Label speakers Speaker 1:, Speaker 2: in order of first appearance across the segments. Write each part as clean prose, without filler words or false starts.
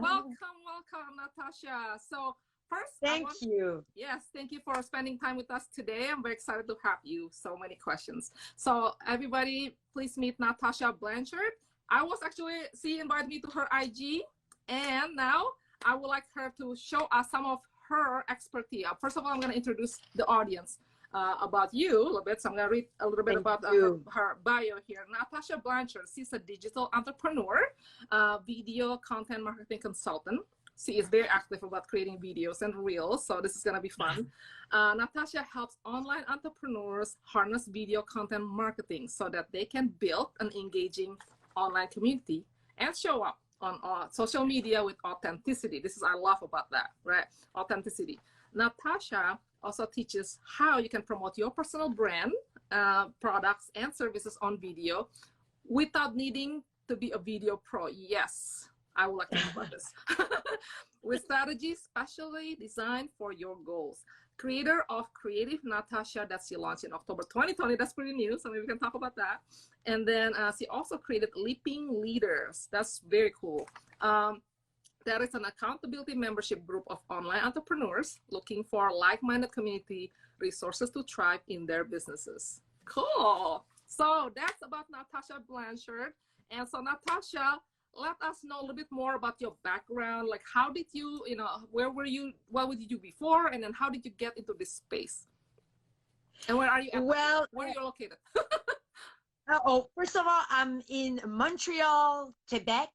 Speaker 1: welcome, Natasha. So first,
Speaker 2: Thank you.
Speaker 1: Yes, thank you for spending time with us today. I'm very excited to have you. So many questions. So everybody, please meet Natasha Blanchard. She invited me to her IG, and now I would like her to show us some of her expertise. First of all, I'm going to introduce the audience about you a little bit. So I'm going to read a little bit about her bio here. Natasha Blanchard, she's a digital entrepreneur, video content marketing consultant. She is very active about creating videos and reels, so this is going to be fun. Natasha helps online entrepreneurs harness video content marketing so that they can build an engaging online community and show up on social media with authenticity. This is I love about that, right? Authenticity. Natasha also teaches how you can promote your personal brand, products, and services on video without needing to be a video pro. Yes, I would like to talk about this. With strategies specially designed for your goals. Creator of Creative Natacha that she launched in October 2020. That's pretty new, so maybe we can talk about that. And then she also created Leaping Leaders. That's very cool. That is an accountability membership group of online entrepreneurs looking for like-minded community resources to thrive in their businesses. Cool. So that's about Natasha Blanchard. And so Natasha, let us know a little bit more about your background. Like, how did you, where were you, what did you do before, and then how did you get into this space? And where are you at?
Speaker 2: Well,
Speaker 1: where are you located?
Speaker 2: First of all, I'm in Montreal, Quebec,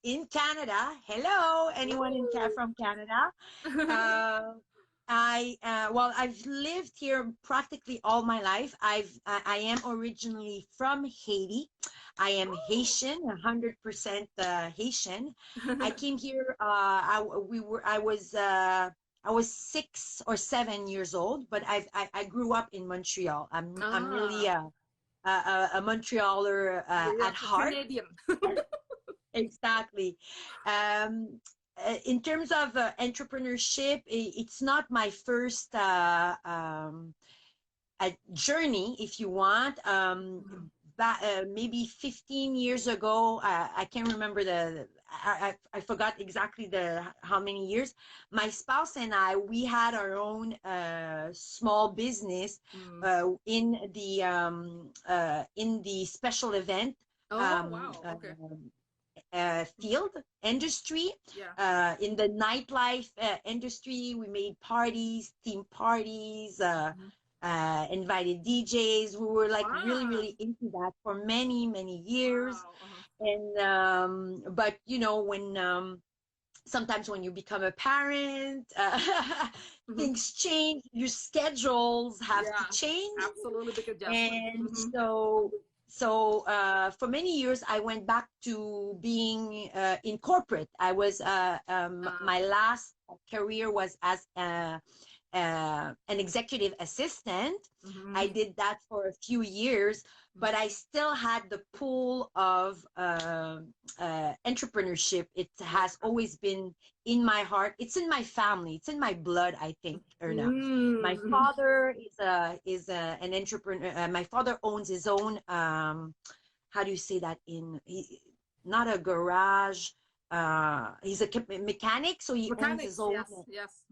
Speaker 2: in Canada. Hello, anyone from Canada. I've lived here practically all my life. I am originally from Haiti. I am Haitian, 100% Haitian. I came here. I was 6 or 7 years old, but I grew up in Montreal. I'm really a Montrealer at heart.
Speaker 1: Canadian.
Speaker 2: Exactly. In terms of entrepreneurship, it's not my first journey, if you want. Maybe 15 years ago, I can't remember I forgot exactly how many years. My spouse and we had our own small business in the special event.
Speaker 1: Wow. Okay.
Speaker 2: Field industry. In the nightlife industry, we made parties, theme parties, invited DJs. We were like really into that for many years. And but when sometimes when you become a parent, things change, your schedules have to change.
Speaker 1: Absolutely, big adjustment.
Speaker 2: And so for many years, I went back to being in corporate. I was my last career was as an executive assistant. I did that for a few years, but I still had the pull of entrepreneurship. It has always been in my heart. It's in my family. It's in my blood, I think, Erna. My father is an entrepreneur. My father owns his own, how do you say that not a garage. He's a mechanic, so he owns his own.
Speaker 1: Yes.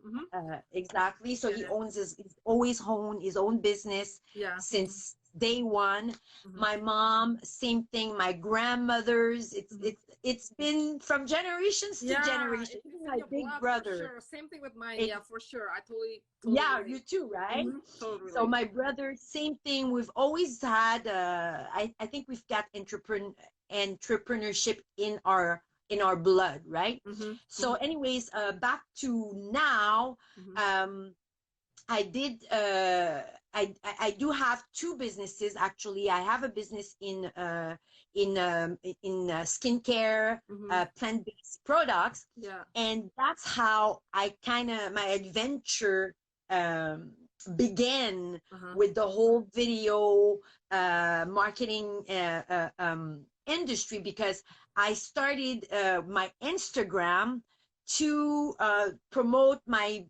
Speaker 2: Exactly. So he owns he's always owned his own business since day one. My mom, same thing. My grandmothers, it's been from generations to generations. My big brother.
Speaker 1: For sure. Same thing with mine. For sure. I totally
Speaker 2: you too, right?
Speaker 1: Totally.
Speaker 2: So my brother, same thing. We've always had. I think we've got entrepreneurship in our blood, right? So anyways, back to now. I do have two businesses, actually. I have a business in skincare, plant-based products, and that's how my adventure began with the whole video marketing industry, because I started my Instagram to promote my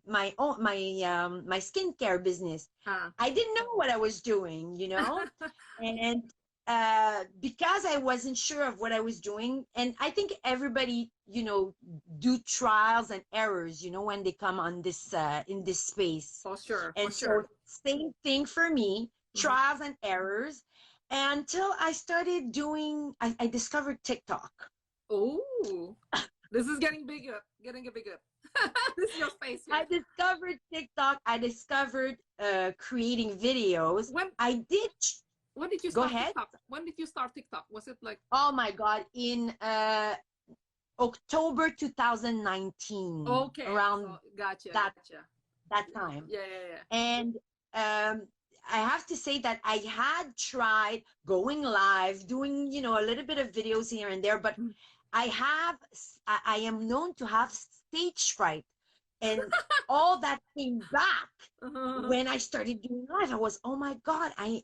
Speaker 2: skincare business. I didn't know what I was doing, and because I wasn't sure of what I was doing, and I think everybody, do trials and errors, when they come on this in this space.
Speaker 1: For sure.
Speaker 2: And
Speaker 1: For sure.
Speaker 2: same thing for me, trials and errors, until I started doing. I discovered TikTok.
Speaker 1: Oh, this is getting bigger, getting bigger. This is your space here.
Speaker 2: I discovered TikTok. I discovered creating videos.
Speaker 1: When did you
Speaker 2: Go
Speaker 1: start
Speaker 2: ahead.
Speaker 1: TikTok? When did you start TikTok? Was it like?
Speaker 2: Oh my God, in October 2019.
Speaker 1: Okay.
Speaker 2: Around
Speaker 1: Gotcha.
Speaker 2: that time.
Speaker 1: Yeah.
Speaker 2: And I have to say that I had tried going live, doing, a little bit of videos here and there, but I am known to have stage fright. And all that came back when I started doing live. I was, oh my God, I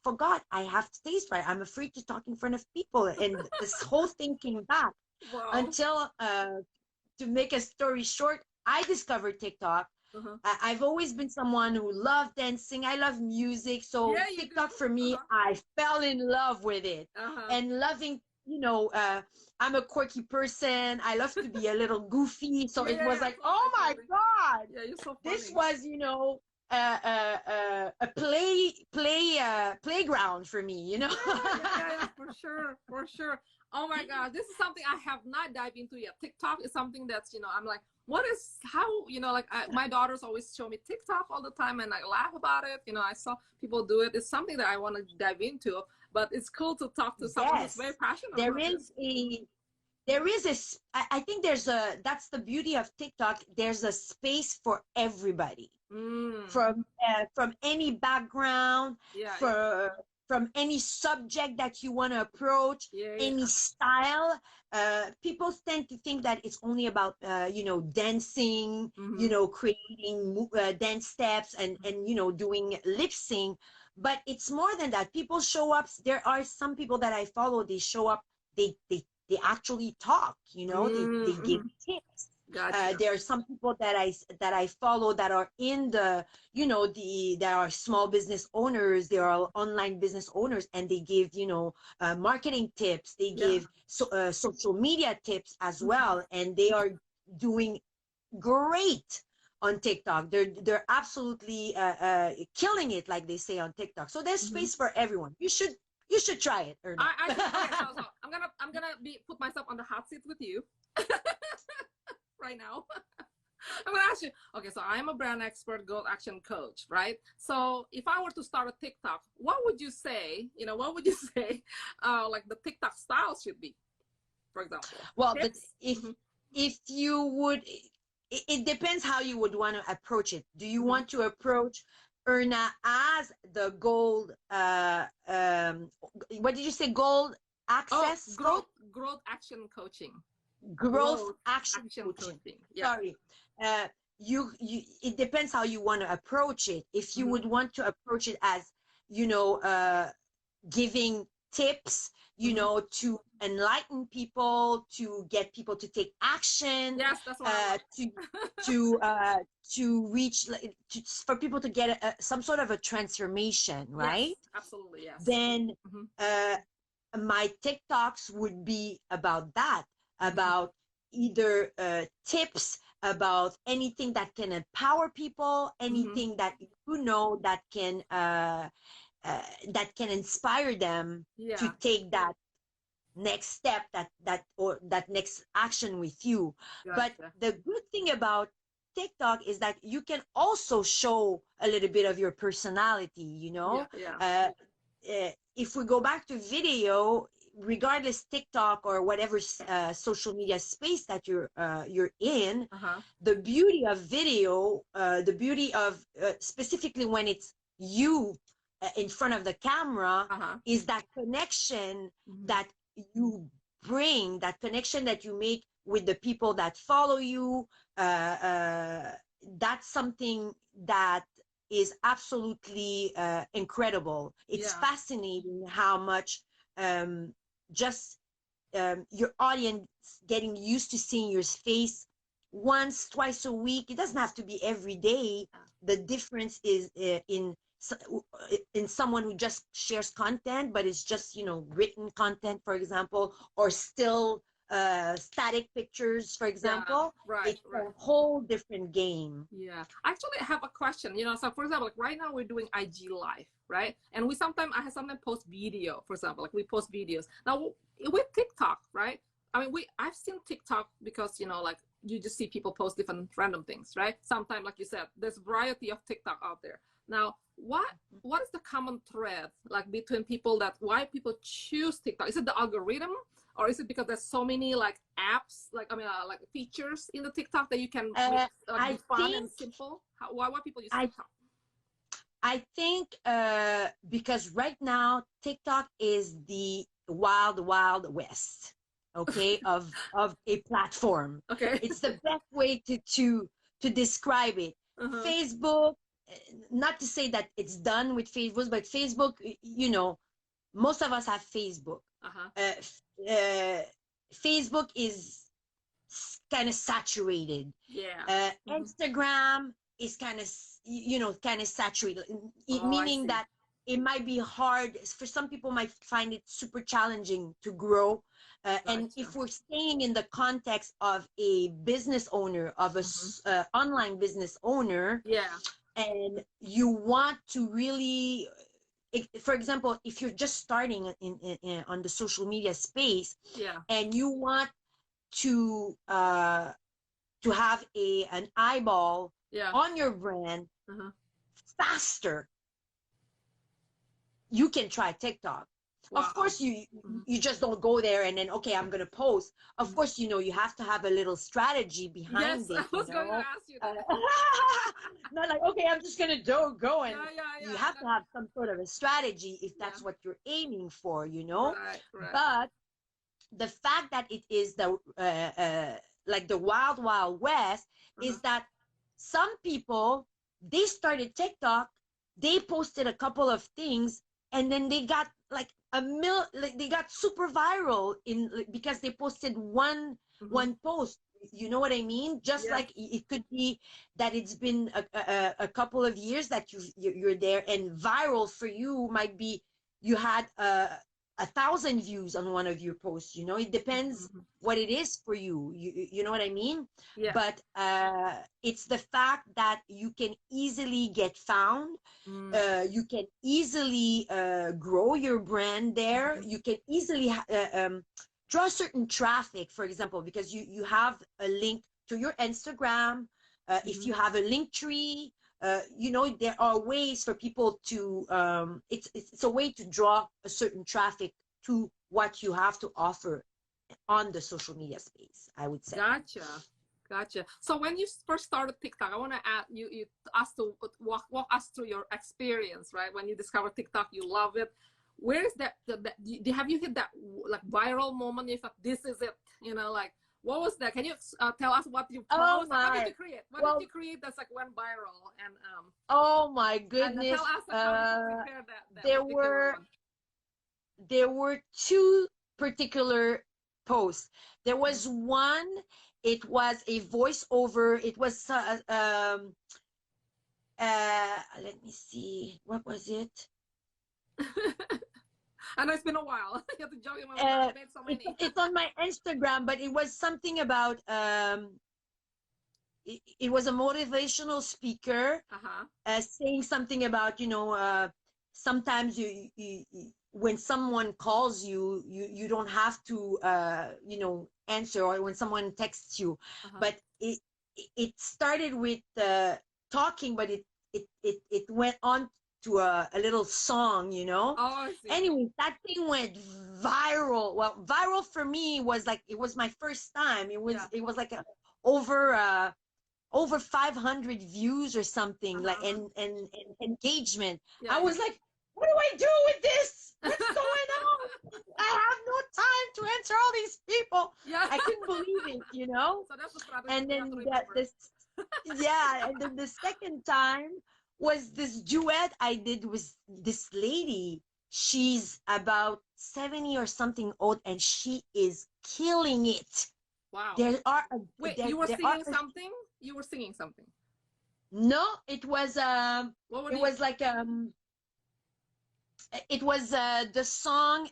Speaker 2: forgot I have stage fright. I'm afraid to talk in front of people. And this whole thing came back.
Speaker 1: Wow.
Speaker 2: Until, to make a story short, I discovered TikTok. I've always been someone who loved dancing. I love music. So TikTok for me, I fell in love with it. And loving, I'm a quirky person. I love to be a little goofy. So it was like, oh my God.
Speaker 1: Yeah, you're so funny.
Speaker 2: This was, a playground for me,
Speaker 1: Yeah, for sure. Oh my God, this is something I have not dived into yet. TikTok is something that's, I'm like, my daughters always show me TikTok all the time and I laugh about it. I saw people do it. It's something that I want to dive into, but it's cool to talk to someone who's very passionate about it.
Speaker 2: I think that's the beauty of TikTok. There's a space for everybody. From any background, from any subject that you want to approach, any style. People tend to think that it's only about dancing, creating dance steps and doing lip sync, but it's more than that. People show up. There are some people that I follow, they show up, they actually talk, they give tips.
Speaker 1: Gotcha.
Speaker 2: There are some people that I follow that are in that are small business owners, they are online business owners, and they give marketing tips, they give social media tips as well, and they are doing great on TikTok. They're absolutely killing it, like they say on TikTok. So there's space for everyone. You should try it, Erna.
Speaker 1: I should try it. So I'm gonna put myself on the hot seat with you. Right now. I'm gonna ask you, okay, so I'm a brand expert, goal action coach, right? So if I were to start a TikTok, what would you say, like the TikTok style should be, for example?
Speaker 2: Well, if you would, it depends how you would want to approach it. Do you want to approach Erna as the gold, what did you say, gold access?
Speaker 1: Growth action coaching.
Speaker 2: Growth action coaching.
Speaker 1: Yeah.
Speaker 2: Sorry. It depends how you want to approach it. If you would want to approach it as, giving tips, to enlighten people, to get people to take action.
Speaker 1: Yes, that's what
Speaker 2: to reach, for people to get some sort of a transformation, right?
Speaker 1: Yes, absolutely, yes.
Speaker 2: Then my TikToks would be about that, about either tips, about anything that can empower people, anything that that can inspire them to take that next step, that next action with you. Gotcha. But the good thing about TikTok is that you can also show a little bit of your personality, if we go back to video, regardless TikTok or whatever social media space that you're in, the beauty of video, the beauty of specifically when it's you in front of the camera, is that connection that you bring, that connection that you make with the people that follow you. That's something that is absolutely incredible. It's fascinating how much your audience getting used to seeing your face once, twice a week. It doesn't have to be every day. The difference is in in someone who just shares content, but it's just, written content, for example, or still static pictures, for example. It's a whole different game.
Speaker 1: Yeah, actually I have a question. So for example, like right now we're doing IG live, right? And I sometimes post video, for example, like we post videos now with TikTok, right? I mean, I've seen TikTok because like you just see people post different random things, right? Sometimes, like you said, there's a variety of TikTok out there. Now, what is the common thread like between people, that why people choose TikTok? Is it the algorithm, or is it because there's so many like apps, like like features in the TikTok that you can make be fun and simple? Why people use TikTok?
Speaker 2: I think because right now TikTok is the wild west, okay, of a platform.
Speaker 1: Okay,
Speaker 2: it's the best way to describe it. Facebook, not to say that it's done with Facebook, but Facebook, most of us have Facebook. Facebook is kind of saturated.
Speaker 1: Yeah.
Speaker 2: Instagram is kind of saturated, meaning that it might be hard for some people, might find it super challenging to grow. And if we're staying in the context of a business owner, of a online business owner, and you want to really, for example, if you're just starting on the social media space, and you want to have an eyeball on your brand faster, you can try TikTok. Wow. Of course, you just don't go there and then, okay, I'm gonna post. Of course, you have to have a little strategy behind it.
Speaker 1: I was going to ask you that.
Speaker 2: Not like, okay, I'm just gonna go and you have to have some sort of a strategy if that's what you're aiming for,
Speaker 1: Right.
Speaker 2: But the fact that it is the like the wild west is that some people, they started TikTok, they posted a couple of things, and then they got like they got super viral because they posted one post. You know what I mean? Just like it could be that it's been a couple of years that you're there, and viral for you might be you had 1,000 views on one of your posts. It depends what it is for you. You know what I mean?
Speaker 1: Yeah.
Speaker 2: But it's the fact that you can easily get found. You can easily grow your brand there. You can easily draw certain traffic, for example, because you have a link to your Instagram. If you have a link tree, there are ways for people to it's a way to draw a certain traffic to what you have to offer on the social media space, I would say.
Speaker 1: Gotcha. So when you first started TikTok, I want to ask you us to walk us through your experience, right? When you discovered TikTok, you love it. Where is that have you hit that like viral moment? You thought, this is it, like, what was that? Can you tell us what you posted?
Speaker 2: Oh my.
Speaker 1: What did you create? What did you create that's like went viral? And
Speaker 2: oh my goodness.
Speaker 1: And tell us how you prepared that
Speaker 2: there were two particular posts. There was one, it was a voiceover. It was let me see, what was it?
Speaker 1: I know it's been a while. You have to jog in my made so many.
Speaker 2: It's on my Instagram, but it was something about it was a motivational speaker saying something about sometimes you when someone calls you, you don't have to answer, or when someone texts you. But it started with talking, but it went on to a little song,
Speaker 1: Oh, I see.
Speaker 2: Anyway, that thing went viral. Well, viral for me was like, it was my first time. It was like over 500 views or something, like and engagement. I was like, what do I do with this? What's going on? I have no time to answer all these people. I couldn't believe it,
Speaker 1: So that's the strategy.
Speaker 2: And then and then the second time was this duet I did with this lady. She's about 70 or something old, and she is killing it.
Speaker 1: Wow.
Speaker 2: There are
Speaker 1: Wait, you were singing something? You were singing something?
Speaker 2: No, it was like it was the song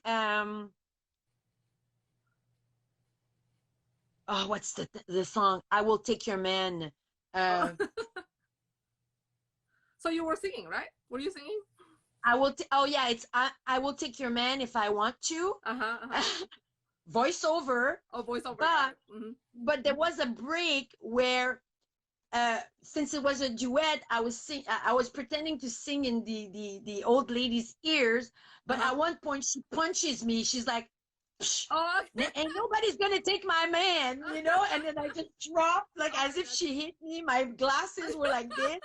Speaker 2: oh, what's the song? I Will Take Your Man.
Speaker 1: Oh. So you were singing, right? Were you singing?
Speaker 2: Oh yeah, it's I Will Take Your Man If I Want to. Voiceover.
Speaker 1: Oh, voiceover.
Speaker 2: But there was a break where since it was a duet, I was pretending to sing in the old lady's ears, but at one point she punches me. She's like,
Speaker 1: oh,
Speaker 2: and nobody's gonna take my man, you know. And then I just dropped like as if she hit me. My glasses were like this.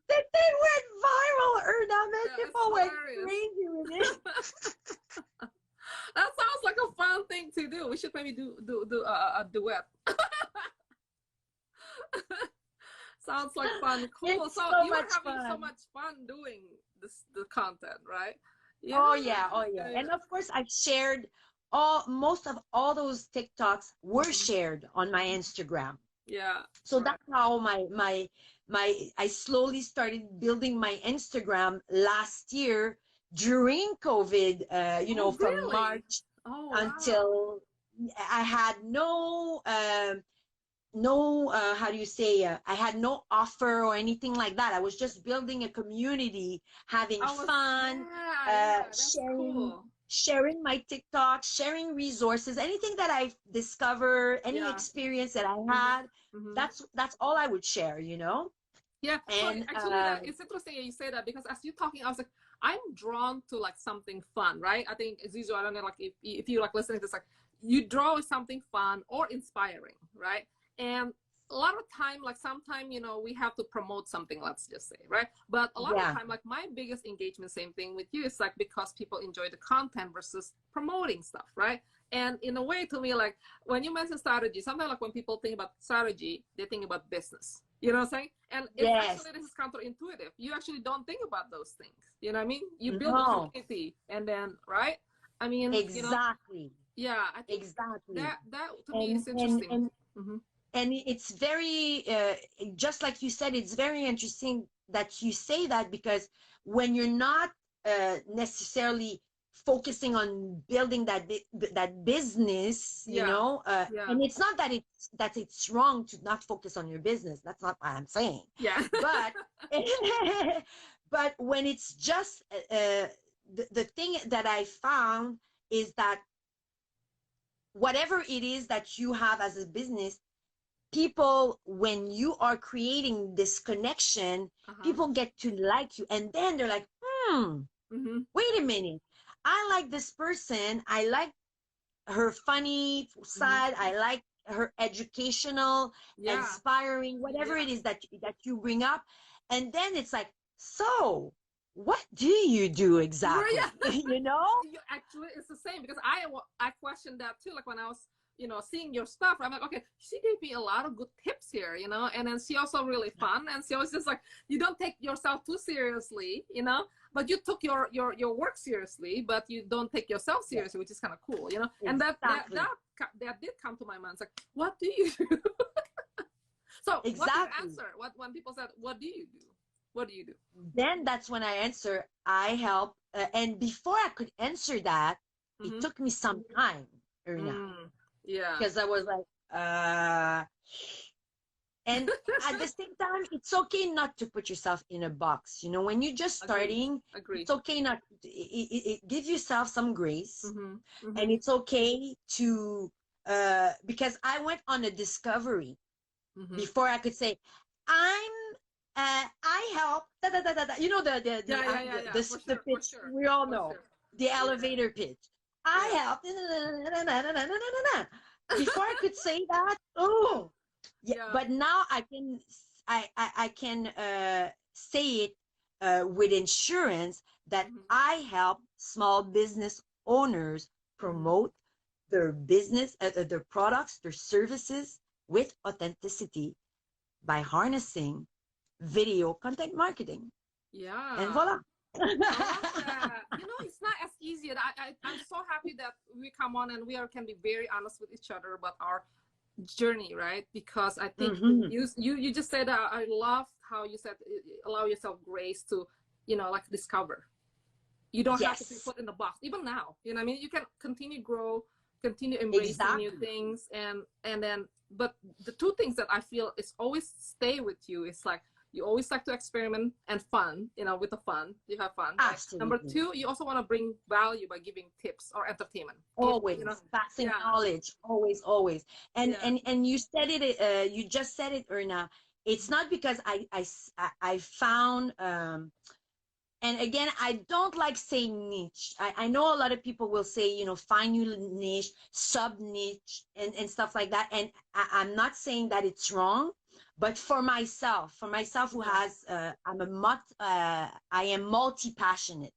Speaker 2: That thing went viral, Erna. Man,
Speaker 1: yeah,
Speaker 2: people went crazy with it.
Speaker 1: That sounds like a fun thing to do. We should maybe do a duet. Sounds like fun. Cool.
Speaker 2: It's
Speaker 1: so you were having so much fun doing the content, right?
Speaker 2: Yeah. Oh yeah. And of course I've shared most of all those TikToks were shared on my Instagram.
Speaker 1: Yeah.
Speaker 2: So that's how I slowly started building my Instagram last year during COVID, you know, from March until I had no how do you say, I had no offer or anything like that. I was just building a community, having fun, sharing my TikTok, sharing resources, anything that I discovered, any experience that I had. That's all I would share, you know.
Speaker 1: Yeah. And so actually it's interesting you say that, because as you're talking I was like, I'm drawn to like something fun, right? I think Zizu, I don't know, like if you like listening to this, like you draw something fun or inspiring, right? And a lot of time, like sometime, you know, we have to promote something, let's just say, right? But a lot of time, like my biggest engagement, same thing with you, is like because people enjoy the content versus promoting stuff, right? And in a way, to me, like when you mention strategy, sometimes like when people think about strategy, they think about business. You know what I'm saying? And it's actually, this is counterintuitive. You actually don't think about those things. You know what I mean? You build a community and then, right? I mean,
Speaker 2: exactly.
Speaker 1: You know, yeah, I think
Speaker 2: exactly.
Speaker 1: That to me is interesting.
Speaker 2: And it's very, just like you said, it's very interesting that you say that, because when you're not necessarily focusing on building that business, you know, and it's not that it's wrong to not focus on your business. That's not what I'm saying.
Speaker 1: Yeah.
Speaker 2: But but when it's just the thing that I found is that whatever it is that you have as a business, people, when you are creating this connection, people get to like you, and then they're like, wait a minute, I like this person, I like her funny side, I like her educational, inspiring, whatever it is that you bring up. And then it's like, so what do you do exactly? You know,
Speaker 1: actually it's the same, because I questioned that too, like when I was, you know, seeing your stuff, I'm like, okay, she gave me a lot of good tips here, you know, and then she also really fun, and she was just like, you don't take yourself too seriously, you know, but you took your work seriously, but you don't take yourself seriously, which is kind of cool, you know. And that did come to my mind. It's like, what do you do? So what do you answer? When people said, what do you do? What do you do?
Speaker 2: Then that's when I answer, I help. And before I could answer that, it took me some time, Erna.
Speaker 1: Yeah.
Speaker 2: Because I was like, and at the same time, it's okay not to put yourself in a box. You know, when you're just starting, it's okay not give yourself some grace. And it's okay to, because I went on a discovery before I could say, I help, you know, the pitch, we all know, the elevator pitch. I help, before I could say that, but now I can say it with insurance that I help small business owners promote their business, their products, their services with authenticity by harnessing video content marketing.
Speaker 1: Yeah.
Speaker 2: And voila.
Speaker 1: You know, it's not as easy. I'm so happy that we come on and can be very honest with each other about our journey, right? Because I think you just said I love how you said allow yourself grace to, you know, like discover. You don't have to be put in the box. Even now, you know what I mean? You can continue grow, continue embracing new things, and then, but the two things that I feel is always stay with you is like, you always like to experiment and fun, you know, with the fun, you have fun.
Speaker 2: Absolutely.
Speaker 1: Number two, you also want to bring value by giving tips or entertainment.
Speaker 2: Always,
Speaker 1: you know?
Speaker 2: passing knowledge, always. And you said it, you just said it, Erna. It's not because I found, and again, I don't like saying niche. I know a lot of people will say, you know, find your niche, sub niche, and stuff like that. And I'm not saying that it's wrong, but for myself who has, I am multi-passionate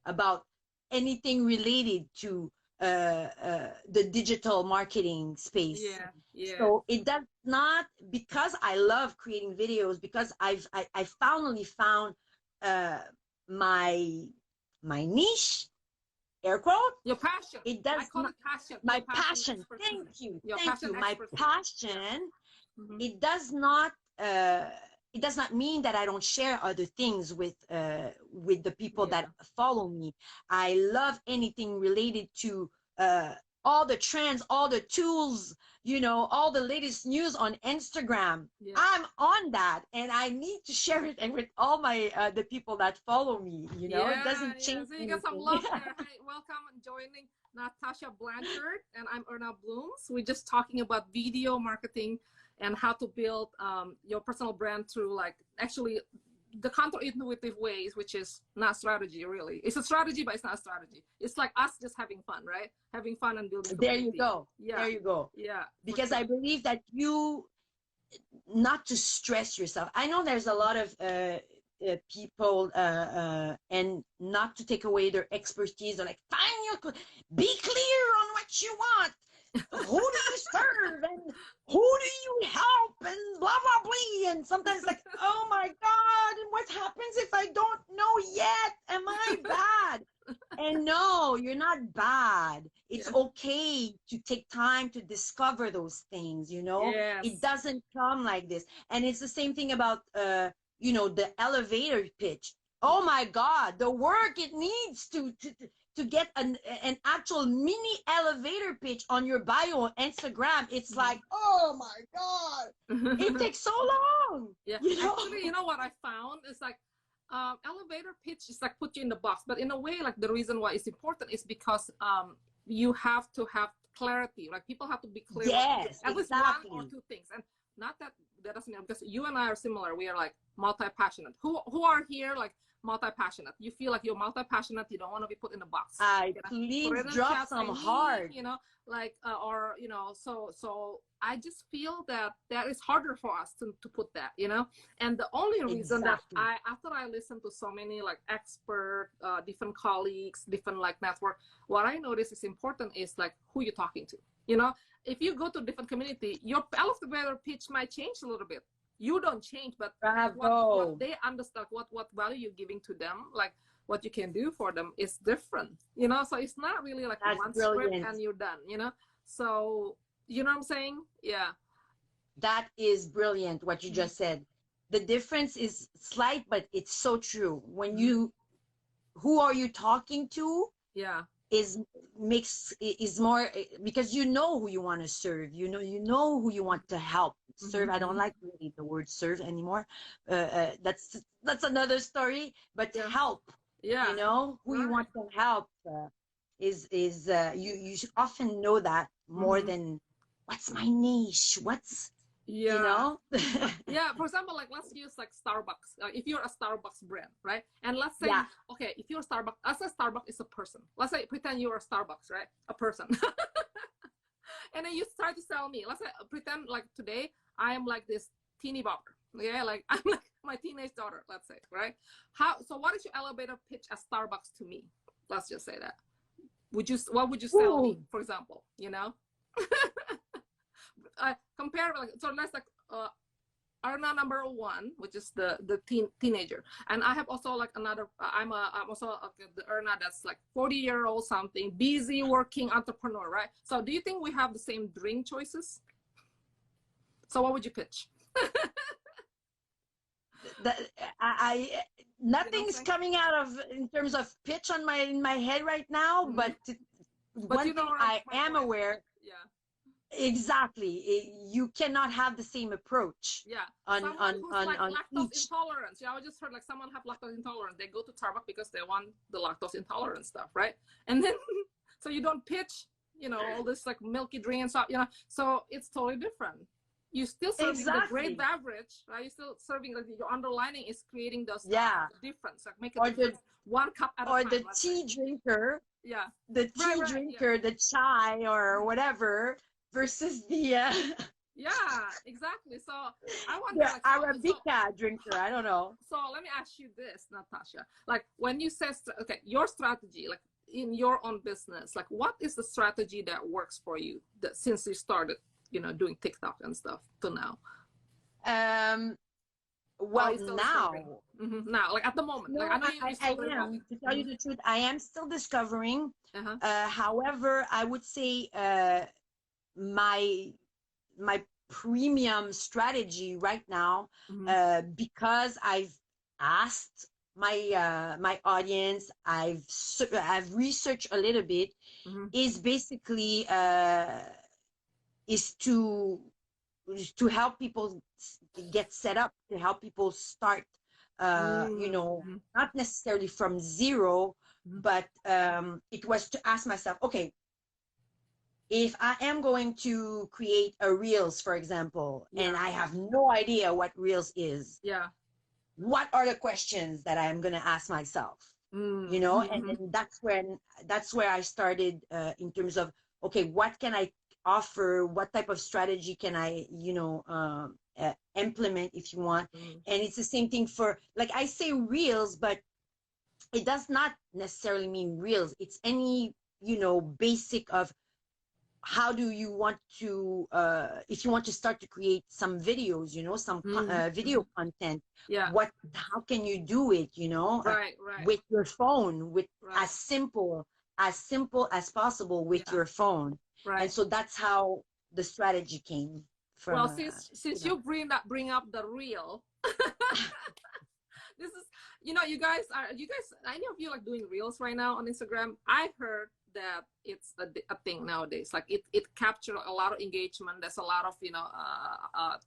Speaker 2: about anything related to the digital marketing space. So it does not, because I love creating videos, because I finally found my niche, air quote,
Speaker 1: your passion.
Speaker 2: It does
Speaker 1: I call it passion.
Speaker 2: My passion. Thank you. My passion. It does not mean that I don't share other things with the people that follow me. I love anything related to all the trends, all the tools, you know, all the latest news on Instagram. I'm on that, and I need to share it and with all my the people that follow me. You know, it doesn't change.
Speaker 1: So you got some love there. Hi, welcome and joining Natacha Blanchard, and I'm Erna Blooms. We're just talking about video marketing and how to build your personal brand through, like, actually the counterintuitive ways, which is not strategy, really. It's a strategy, but it's not a strategy. It's like us just having fun, right? Having fun and building community.
Speaker 2: There you go. There you go. Because I believe that you, not to stress yourself. I know there's a lot of people, and not to take away their expertise, or like, be clear on what you want. Who do you serve, and who do you help, and blah blah blah. And sometimes like, oh my God, and what happens if I don't know yet? Am I bad? And no, you're not bad. It's okay to take time to discover those things, you know. It doesn't come like this. And it's the same thing about you know, the elevator pitch. Oh my God, the work it needs to get an actual mini elevator pitch on your bio on Instagram. It's like, oh my God, it takes so long. You know?
Speaker 1: Actually, you know what I found is like, elevator pitch is like put you in the box, but in a way, like, the reason why it's important is because you have to have clarity. Like, people have to be clear. At least one or two things. And not that doesn't mean, because you and I are similar. We are like multi-passionate. Who are here like multi-passionate? You feel like you're multi-passionate, you don't want to be put in a box.
Speaker 2: Please drop some hard,
Speaker 1: you know, like or you know, so I just feel that is harder for us to put that, you know. And the only reason that after I listened to so many like expert different colleagues, different like network, what I notice is important is like who you're talking to, you know. If you go to a different community, your elevator pitch might change a little bit. You don't change, but what they understand, what value you're giving to them, like what you can do for them is different, you know. So it's not really like one script and you're done, you know. So you know what I'm saying?
Speaker 2: That is brilliant what you just said. The difference is slight, but it's so true. When you, who are you talking to? Is more, because you know who you want to serve, you know who you want to help serve. I don't like really the word serve anymore. That's another story, but help, you know, who you want to help is you should often know that more than what's my niche, what's you know.
Speaker 1: For example, like, let's use like Starbucks. If you're a Starbucks brand, right? And let's say, okay, if you're Starbucks, let's say Starbucks is a person. Let's say, pretend you're a Starbucks, right? A person. And then you start to sell me. Let's say, pretend like today I am like this teeny bopper. Like I'm like my teenage daughter, let's say, right? So what is your elevator pitch at Starbucks to me? Let's just say that. What would you sell me, for example, you know? Compare, like, so let's like Erna number one, which is the teenager, and I have also like another. I'm also the Erna that's like 40-year-old something, busy working entrepreneur, right? So do you think we have the same drink choices? So what would you pitch?
Speaker 2: Nothing's coming out of in terms of pitch on in my head right now, but one thing I am aware.
Speaker 1: Yeah.
Speaker 2: Exactly. You cannot have the same approach.
Speaker 1: Yeah.
Speaker 2: On
Speaker 1: lactose
Speaker 2: each.
Speaker 1: intolerance. Yeah, I just heard like someone have lactose intolerance. They go to Starbucks because they want the lactose intolerance stuff, right? And then so you don't pitch, you know, all this like milky drink and stuff, you know. So it's totally different. You still serving the great beverage, right? You're still serving, like your underlining is creating those difference, like make a difference. 1 cup at a time.
Speaker 2: Or the tea drinker.
Speaker 1: Yeah.
Speaker 2: The tea drinker, the chai or whatever. Versus the
Speaker 1: yeah, exactly. So I want
Speaker 2: the Arabica drinker. I don't know.
Speaker 1: So let me ask you this, Natacha. Like when you say your strategy, like in your own business, like what is the strategy that works for you since you started, you know, doing TikTok and stuff to now?
Speaker 2: Well, now,
Speaker 1: now, like at the moment, like I know
Speaker 2: I am. To tell you the truth, I am still discovering. However, I would say my premium strategy right now, because I've asked my audience, I've researched a little bit, is basically is to help people get set up, to help people start you know, not necessarily from zero, but it was to ask myself, okay, if I am going to create a Reels, for example, and I have no idea what Reels is, what are the questions that I'm going to ask myself? You know, and then that's where I started in terms of, okay, what can I offer? What type of strategy can I, you know, implement if you want? And it's the same thing for, like I say Reels, but it does not necessarily mean Reels. It's any, you know, basic of, how do you want to, if you want to start to create some videos, you know, some video content, how can you do it, you know, with your phone, with as simple as possible with your phone. And so that's how the strategy came from.
Speaker 1: Well, since you bring up the reel, this is, you know, you guys, any of you like doing reels right now on Instagram? I heard that it's a thing nowadays. Like it captures a lot of engagement. There's a lot of, you know,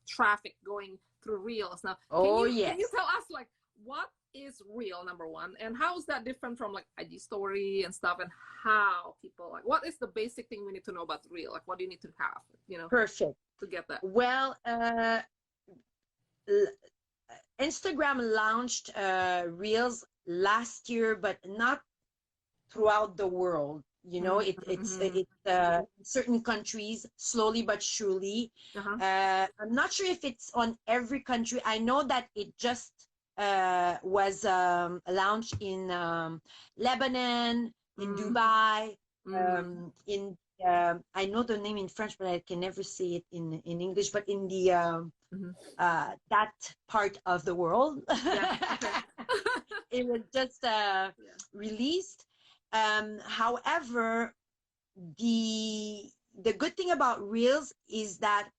Speaker 1: traffic going through reels now. Can you tell us like what is reel, number one, and how is that different from like IG story and stuff, and how people, like, what is the basic thing we need to know about reel? Like what do you need to have, you know,
Speaker 2: perfect
Speaker 1: to get that?
Speaker 2: Well, Instagram launched reels last year, but not throughout the world. You know, it's certain countries, slowly but surely. I'm not sure if it's on every country. I know that it just was launched in Lebanon, in Dubai, in I know the name in French, but I can never say it in English. But in the that part of the world, it was just released. However, the good thing about Reels is that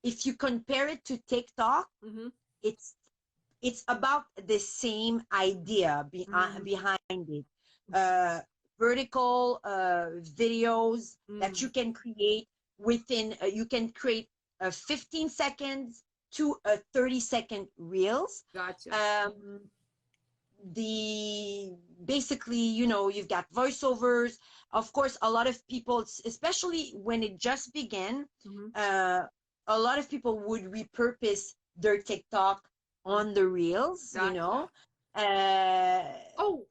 Speaker 2: if you compare it to TikTok, it's about the same idea behind it. Vertical videos that you can create within, you can create 15 seconds to a 30-second Reels.
Speaker 1: Gotcha.
Speaker 2: Basically, you know, you've got voiceovers. Of course, a lot of people, especially when it just began, a lot of people would repurpose their TikTok on the Reels, you know. And
Speaker 1: so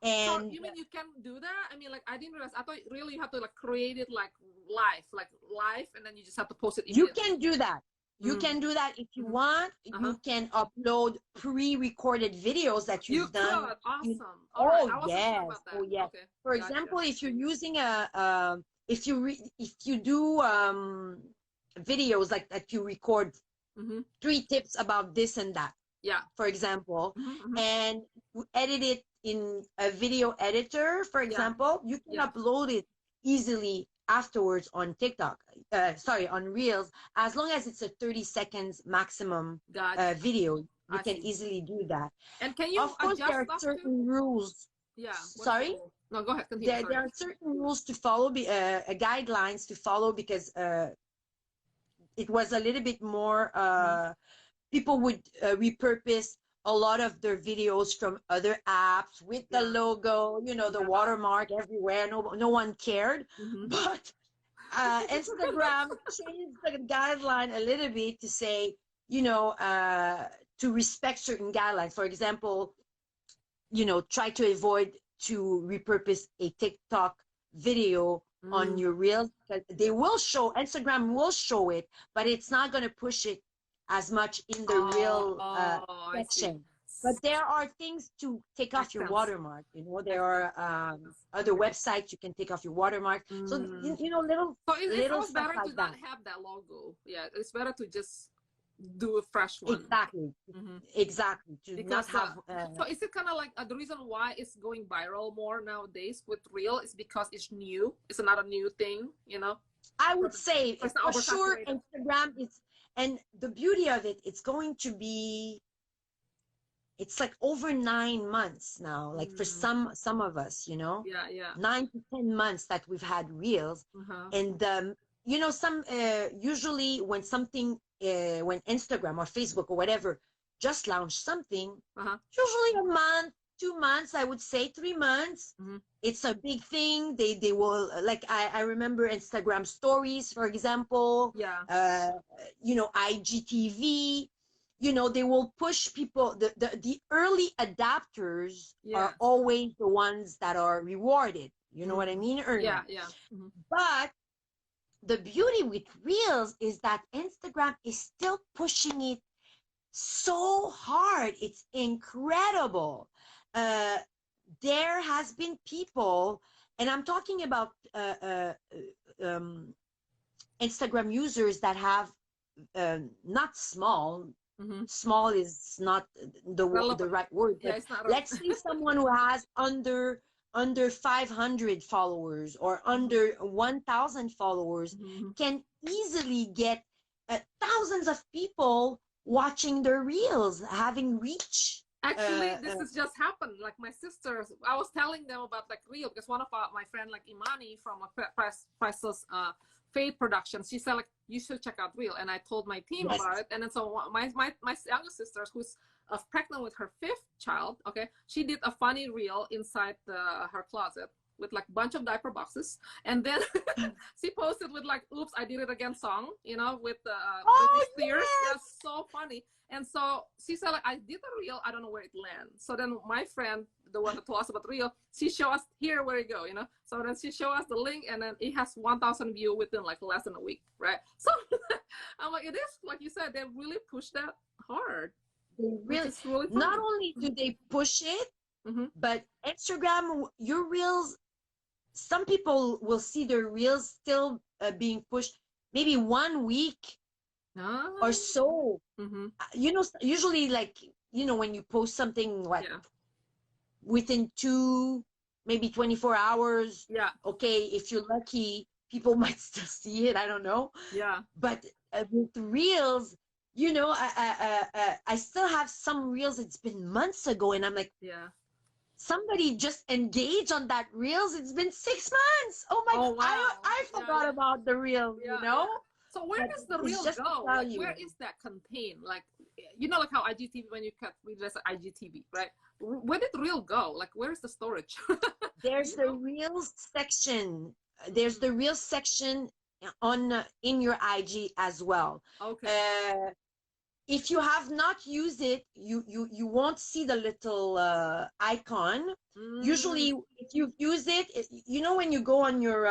Speaker 1: you mean you can do that? I mean, like, I didn't realize. I thought really you have to like create it like live, and then you just have to post it immediately.
Speaker 2: You can do that. You can do that if you want. You can upload pre-recorded videos that you've done.
Speaker 1: Awesome.
Speaker 2: Yes. Oh yeah. Okay. For example, if you're using if you do videos like that, you record 3 tips about this and that.
Speaker 1: Yeah.
Speaker 2: For example, and you edit it in a video editor. For example, you can upload it easily afterwards on TikTok, sorry, on Reels, as long as it's a 30 seconds maximum video, you can easily do that.
Speaker 1: And can you
Speaker 2: of course, there are certain rules.
Speaker 1: Yeah.
Speaker 2: Sorry?
Speaker 1: No, go ahead. Continue.
Speaker 2: There are certain rules to follow, guidelines to follow, because it was a little bit more, people would repurpose a lot of their videos from other apps with the logo, you know, the watermark everywhere. No one cared. But Instagram changed the guideline a little bit to say, you know, to respect certain guidelines. For example, you know, try to avoid to repurpose a TikTok video on your Reels. They will show, Instagram will show it, but it's not going to push it as much in the Reel section. But there are things to take off your watermark. You know, there are other websites you can take off your watermark. So you know, little
Speaker 1: it's
Speaker 2: stuff
Speaker 1: better
Speaker 2: like
Speaker 1: to
Speaker 2: that.
Speaker 1: not have that logo. Yeah, it's better to just do a fresh one.
Speaker 2: Exactly. Exactly. To
Speaker 1: because
Speaker 2: not have.
Speaker 1: So is it kind of like the reason why it's going viral more nowadays with Reel is because it's new? It's not a new thing, you know.
Speaker 2: I would say for sure Instagram is, and the beauty of it, it's going to be. It's like over 9 months now, like for some of us, you know, 9 to 10 months that we've had Reels. And you know, some usually when something when Instagram or Facebook or whatever just launched something, usually a month, 2 months, I would say 3 months, it's a big thing. They will, like, I remember Instagram stories, for example, you know, IGTV. You know, they will push people. The early adapters are always the ones that are rewarded. You know what I mean, Erna? But the beauty with Reels is that Instagram is still pushing it so hard. It's incredible. There has been people, and I'm talking about Instagram users that have not small. Small is not the right word, but let's say someone who has under 500 followers or under 1,000 followers can easily get thousands of people watching their Reels, having reach.
Speaker 1: Actually, this has just happened. Like my sisters, I was telling them about like Reel because one of my friend like Imani from Priceless Fade Productions, she said like you should check out Reel, and I told my team about it. And then so my younger sister, who's pregnant with her 5th child, okay, she did a funny Reel inside her closet with like a bunch of diaper boxes, and then she posted with like "Oops, I did it again" song, you know, with Britney Spears. That's so funny. And so she said, like, I did a Reel, I don't know where it lands. So then my friend, the one that told us about Reel, she showed us here where it go, you know. So then she showed us the link, and then it has 1,000 views within like less than a week, right? So I'm like, it is, like you said, they really push that hard.
Speaker 2: They really not only do they push it, but Instagram, your Reels, some people will see their Reels still being pushed maybe 1 week or so. You know, usually, like, you know, when you post something, what, within 2, maybe 24 hours, okay, if you're lucky, people might still see it, I don't know. But with Reels, you know, I still have some Reels, it's been months ago, and I'm like, somebody just engaged on that Reels, it's been 6 months. Oh my God, I forgot about the Reel, you know.
Speaker 1: So where does the Reel go? Like, where is that contained? Like, you know, like how IGTV, when you cut, we just IGTV, right? Where did the Reel go? Like, where is the storage?
Speaker 2: There's the Reels section. There's the Reels section on in your IG as well. Okay. If you have not used it, you won't see the little icon. Usually, if you've used it, you know, when you go on your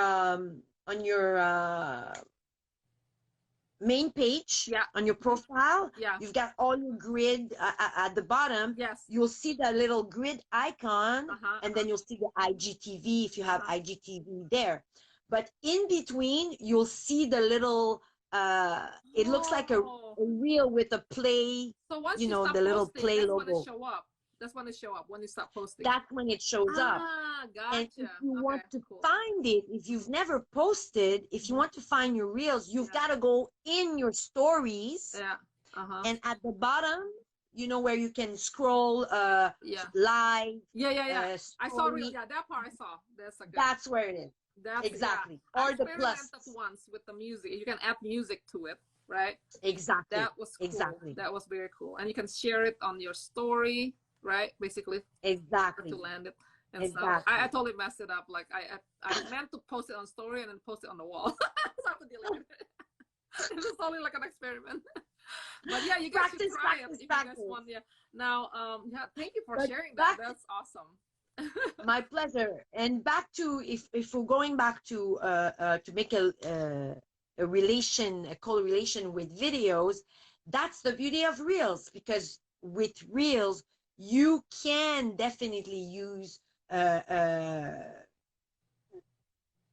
Speaker 2: main page, on your profile, you've got all your grid at the bottom. You'll see the little grid icon, and then you'll see the IGTV if you have IGTV there. But in between, you'll see the little it looks like a Reel with a play,
Speaker 1: so once
Speaker 2: you know, the little
Speaker 1: posting,
Speaker 2: play
Speaker 1: that's
Speaker 2: logo.
Speaker 1: Show up. That's when it show up, when you start posting.
Speaker 2: That's when it shows up.
Speaker 1: Gotcha.
Speaker 2: And if you want to
Speaker 1: cool.
Speaker 2: find it, if you've never posted, if you want to find your reels, you've got to go in your stories.
Speaker 1: Yeah.
Speaker 2: And at the bottom, you know, where you can scroll live.
Speaker 1: I saw that part I saw.
Speaker 2: That's where it is. That's exactly. Or the plus.
Speaker 1: Once with the music. You can add music to it, right?
Speaker 2: Exactly.
Speaker 1: That was cool.
Speaker 2: Exactly.
Speaker 1: That was very cool. And you can share it on your story, right? Basically.
Speaker 2: Exactly.
Speaker 1: To land it. And so I totally messed it up. Like I meant to post it on story and then post it on the wall. So I have to delete it. It was only like an experiment. But yeah, you guys should try it if you guys want. Yeah. Now, thank you for sharing that. That's awesome.
Speaker 2: My pleasure. And back to if we're going back to make a correlation with videos, that's the beauty of reels, because with reels you can definitely use the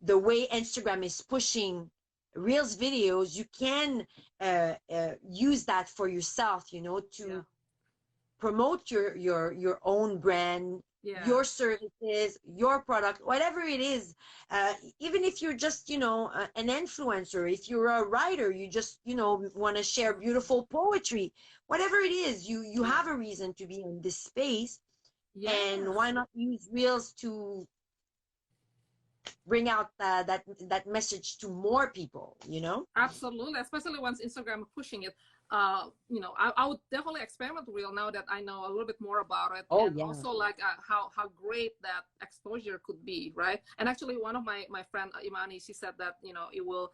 Speaker 2: way Instagram is pushing reels videos. You can use that for yourself, you know, to promote your own brand, your services, your product, whatever it is. Even if you're just, you know, an influencer, if you're a writer, you just, you know, want to share beautiful poetry, whatever it is, you have a reason to be in this space. And why not use reels to bring out that message to more people, you know?
Speaker 1: Absolutely, especially once Instagram pushing it. You know, I would definitely experiment with reel now that I know a little bit more about it. And also like how great that exposure could be, right? And actually one of my friend Imani, she said that, you know, it will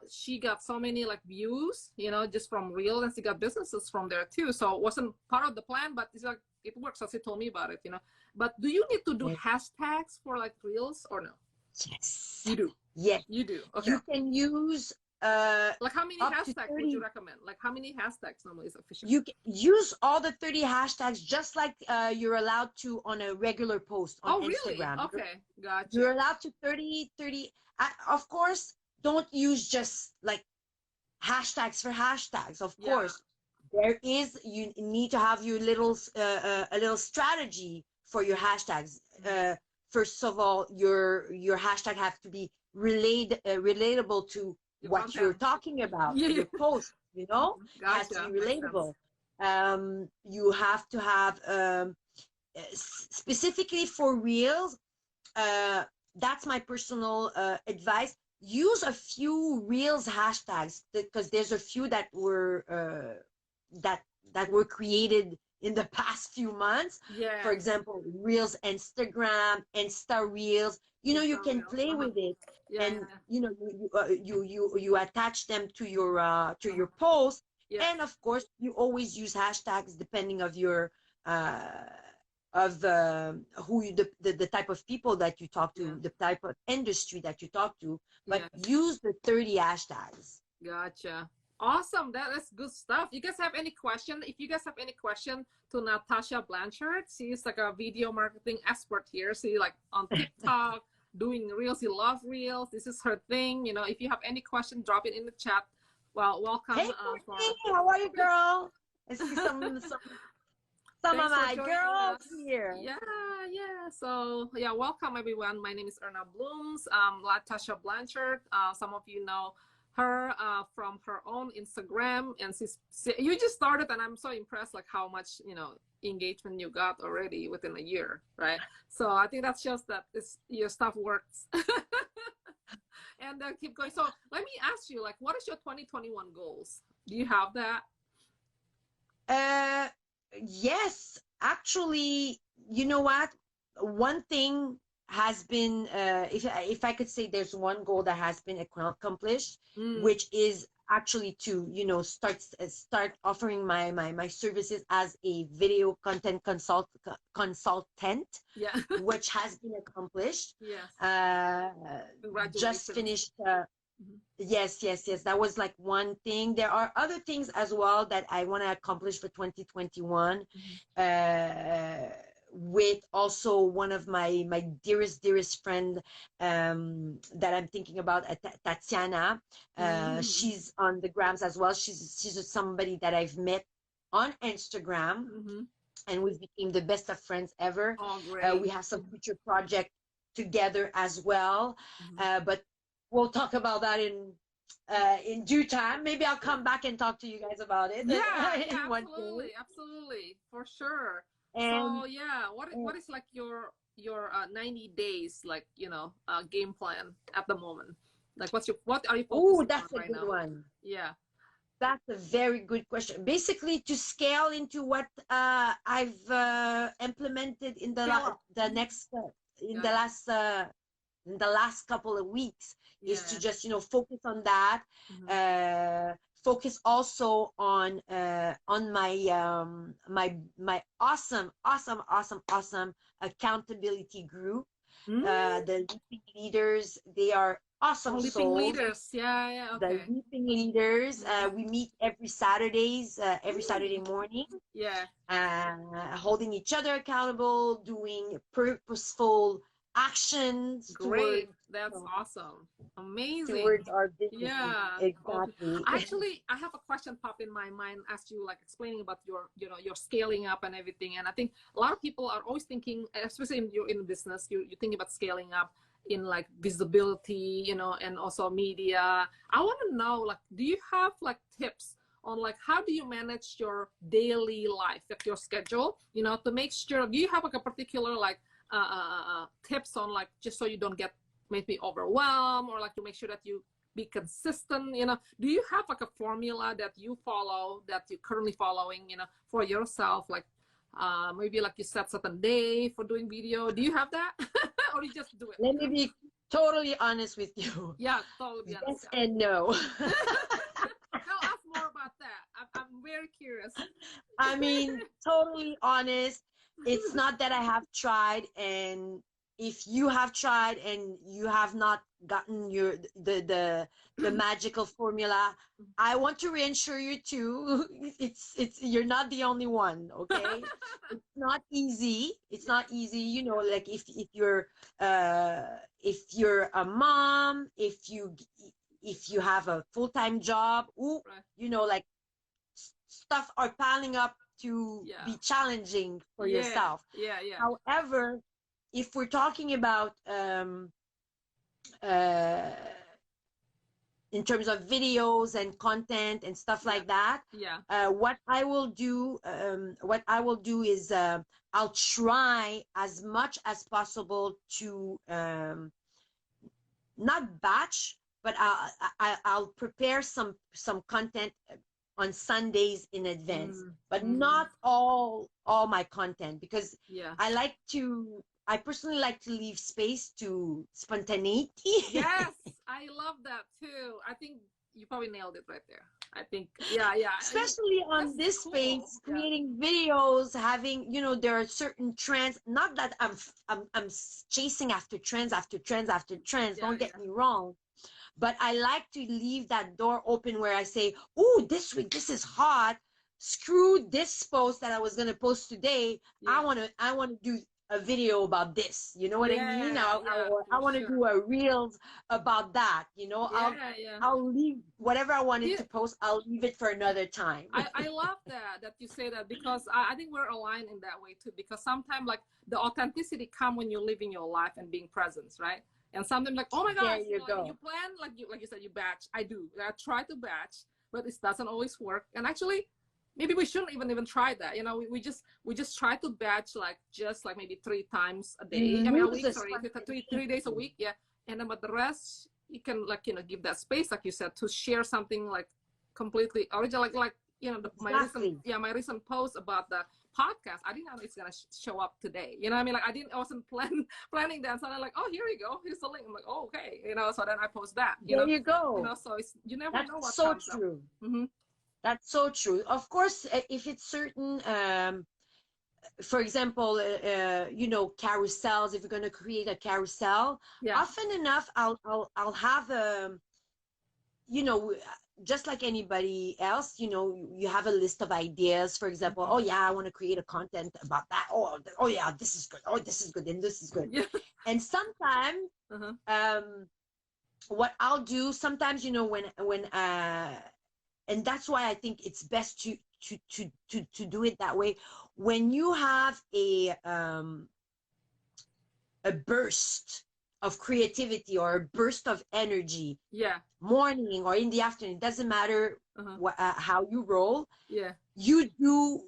Speaker 1: she got so many like views, you know, just from reel, and she got businesses from there too. So it wasn't part of the plan, but it's like it works, as she told me about it, you know. But do you need to do hashtags for like reels or no?
Speaker 2: Yes.
Speaker 1: You do.
Speaker 2: Yes.
Speaker 1: You do. Okay.
Speaker 2: You can use
Speaker 1: like how many hashtags would you recommend? Like how many hashtags normally is efficient?
Speaker 2: You can use all the 30 hashtags just like you're allowed to on a regular post on Instagram.
Speaker 1: Really? Okay, gotcha.
Speaker 2: You're allowed to 30. Of course, don't use just like hashtags for hashtags. Of course, there is, you need to have your little a little strategy for your hashtags. First of all, your hashtag have to be relatable to what you're talking about. Your post, you know, has to be relatable. You have to have specifically for reels. That's my personal advice. Use a few reels hashtags, because there's a few that were created in the past few months. For example, reels Instagram, Insta reels. You know, you can play with it, and you know, you attach them to your post. And of course, you always use hashtags depending of your the type of people that you talk to, the type of industry that you talk to. But use the 30 hashtags.
Speaker 1: Gotcha. Awesome. That's good stuff. You guys have any question? If you guys have any question to Natacha Blanchard, she's like a video marketing expert here. She like on TikTok doing reels. She loves reels. This is her thing. You know, if you have any question, drop it in the chat. Well, welcome.
Speaker 2: Hey, how are you, girl? I see some of my girls here.
Speaker 1: Yeah. So yeah, welcome everyone. My name is Erna Blooms. Natacha Blanchard. Some of you know her from her own Instagram, and you just started, and I'm so impressed like how much, you know, engagement you got already within a year, right? So I think that's just that your stuff works. And keep going. So let me ask you, like, what is your 2021 goals? Do you have that?
Speaker 2: Yes, actually, you know what? One thing has been, if I could say there's one goal that has been accomplished, which is actually to, you know, start offering my services as a video content consultant, which has been accomplished. Just finished. Yes, that was like one thing. There are other things as well that I want to accomplish for 2021. With also one of my dearest friend that I'm thinking about, Tatiana. She's on the grams as well. She's somebody that I've met on Instagram. and we've become the best of friends ever.
Speaker 1: Oh, great.
Speaker 2: We have some future project together as well, but we'll talk about that in due time. Maybe I'll come back and talk to you guys about it.
Speaker 1: Yeah,
Speaker 2: In
Speaker 1: yeah,
Speaker 2: one day.
Speaker 1: absolutely, for sure.
Speaker 2: And
Speaker 1: So yeah, what is like your 90 days, like, game plan at the moment? Like what are you
Speaker 2: oh,
Speaker 1: focusing on
Speaker 2: that's a
Speaker 1: right
Speaker 2: good
Speaker 1: now?
Speaker 2: one.
Speaker 1: Yeah.
Speaker 2: That's a very good question. Basically, to scale into what I've implemented in
Speaker 1: Scale up.
Speaker 2: the next in the
Speaker 1: Gotcha.
Speaker 2: last in the last couple of weeks, is to
Speaker 1: Yeah.
Speaker 2: just focus on that.
Speaker 1: Mm-hmm.
Speaker 2: Focus also on my awesome accountability group.
Speaker 1: Mm.
Speaker 2: The leaping leaders, they are
Speaker 1: Oh,
Speaker 2: awesome
Speaker 1: leaping
Speaker 2: souls.
Speaker 1: leaders. Yeah, yeah,
Speaker 2: The
Speaker 1: okay.
Speaker 2: leaping leaders,
Speaker 1: Mm-hmm.
Speaker 2: we meet every Saturdays, every Saturday
Speaker 1: Mm.
Speaker 2: morning,
Speaker 1: Yeah.
Speaker 2: holding each other accountable, doing purposeful actions
Speaker 1: Great. That's awesome.
Speaker 2: towards
Speaker 1: Amazing.
Speaker 2: our business.
Speaker 1: Yeah. Okay.
Speaker 2: Exactly.
Speaker 1: Actually, I have a question pop in my mind as you like explaining about your scaling up and everything. And I think a lot of people are always thinking, especially in business, you think about scaling up in like visibility, and also media. I want to know, like, do you have like tips on like how do you manage your daily life, like your schedule, to make sure, do you have like a particular like tips on like just so you don't get maybe overwhelmed, or like to make sure that you be consistent, do you have like a formula that you follow, that you're currently following, for yourself, like maybe like you set certain day for doing video, do you have that? Or you just do it,
Speaker 2: Let me be totally honest with you.
Speaker 1: Yeah, totally be honest.
Speaker 2: Yes and no.
Speaker 1: Tell us more about that. I'm very curious.
Speaker 2: I mean, totally honest. It's not that I have tried, and if you have tried and you have not gotten the magical formula, I want to reassure you too. It's you're not the only one, okay? It's not easy. It's not easy, like if you're a mom, if you have a full-time job,
Speaker 1: Right.
Speaker 2: like stuff are piling up to be challenging for yourself.
Speaker 1: Yeah.
Speaker 2: However, if we're talking about uh, in terms of videos and content and stuff like that, what I will do is I'll try as much as possible to not batch, but I'll prepare some content on Sundays in advance, but not all my content, because I personally like to leave space to spontaneity.
Speaker 1: Yes, I love that too. I think you probably nailed it right there. I think, yeah.
Speaker 2: Especially on this space, creating videos, having, there are certain trends. Not that I'm chasing after trends after trends after trends. Don't get me wrong. But I like to leave that door open where I say, oh, this week, this is hot. Screw this post that I was going to post today. I want to do a video about this. You know what I mean? I want to do a reels about that. I'll leave whatever I wanted to post. I'll leave it for another time.
Speaker 1: I love that you say that, because I think we're aligned in that way too, because sometimes like the authenticity come when you're living your life and being present, right? And sometimes like, oh my gosh,
Speaker 2: you go.
Speaker 1: You plan, like you said, you batch. I do. I try to batch, but it doesn't always work. And actually, maybe we shouldn't even try that. We just try to batch like just like maybe 3 times a day. I mean, a week, sorry, 3 days a week, And then but the rest, you can like give that space, like you said, to share something like completely original, like my recent post about the podcast. I didn't know it's gonna show up today. You know what I mean? Like I wasn't planning that. So I'm like, oh, here we go. Here's the link. I'm like, oh, okay. So then I post that.
Speaker 2: There you go.
Speaker 1: So you never know what
Speaker 2: so
Speaker 1: comes
Speaker 2: true.
Speaker 1: Up.
Speaker 2: That's so true. Of course, if it's certain, for example, carousels. If you're going to create a carousel, often enough, I'll have just like anybody else, you have a list of ideas. For example, oh yeah, I want to create a content about that. Oh yeah, this is good. Oh, this is good, and this is good. And sometimes, what I'll do sometimes, when and that's why I think it's best to do it that way. When you have a burst of creativity or a burst of energy, morning or in the afternoon, it doesn't matter how you roll. You do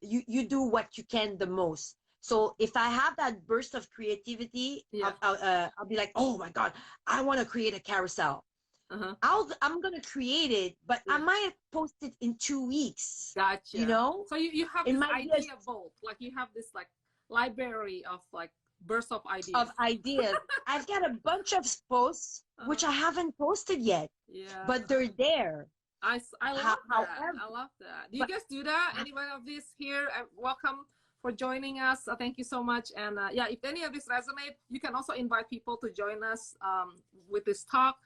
Speaker 2: you do what you can the most. So if I have that burst of creativity, I'll be like, oh my God, I want to create a carousel. I'm gonna create it, but I might post it in 2 weeks.
Speaker 1: Gotcha.
Speaker 2: You know,
Speaker 1: so you have this idea vault, like you have this like library of like bursts of ideas.
Speaker 2: I've got a bunch of posts which I haven't posted yet, but they're there.
Speaker 1: I love that. I love that. Do you guys do that? Anyone of this here? Welcome for joining us. Thank you so much. And yeah, if any of this resonate, you can also invite people to join us with this talk.